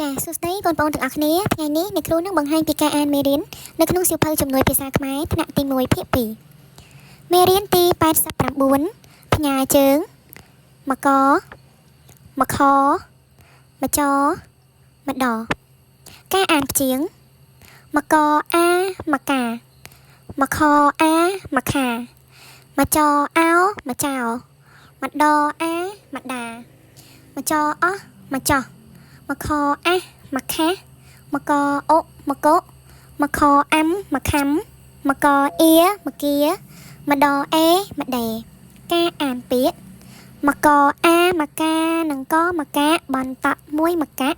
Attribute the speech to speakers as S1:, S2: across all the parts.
S1: ចាសួស្តីបងប្អូនទាំងអស់គ្នាថ្ងៃនេះអ្នកគ្រូនឹងបង្ហាញពីការអានមេរៀននៅក្នុងសៀវភៅជំនួយភាសាខ្មែរថ្នាក់ទី1ភាគ2មេរៀនទី89ផ្ញើជើងមកមកខមកចមកដការអានព្យាង្គមកអាមកកាមកខអាមកខាមកចអោមកចោមកដអាមកដាមកចអោះមកចោះមកខអះមកខាមកកអុមកកមកខអាំមកខំមកកអៀមកគាមកដអេមកដេការអានពាក្យមកកអាមកកានិងកមកកាបន្តមួយមកកា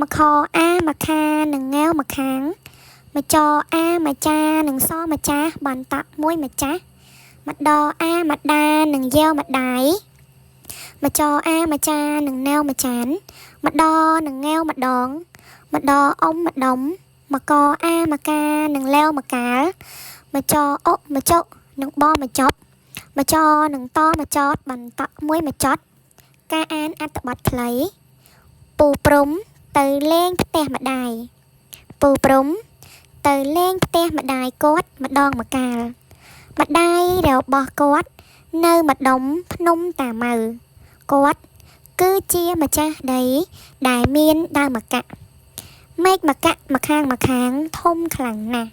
S1: មកខអាមកខានិងងាវមកខាងមកចអាមកចានិងសម្ចាស់បន្តមួយម្ចាស់មកដអាមកដានិងយាវមកដៃមកចអាមកចានិងណៅមកចានមកដនិងងាវម្ដងមកដអ៊ំម្ដុំមកកអាមកកានិងលែវមកកាលមកចអុមកចុនិងបមកចប់មកចនិងតមកចតបន្តមួយមកចត់ការអានអត្ថបទខ្លីពូព្រំទៅលេងផ្ទះម្ដាយពូព្រំទៅលេងផ្ទះម្ដាយគាត់ម្ដងម្កាលម្ដាយរបស់គាត់នៅម្ដុំភ្នំតាម៉ៅគាត់គឺជាម្ចាស់ដីដែលមានដើមម្កាក់មេឃម្កាក់ម្ខាងធំខ្លាំងណាស់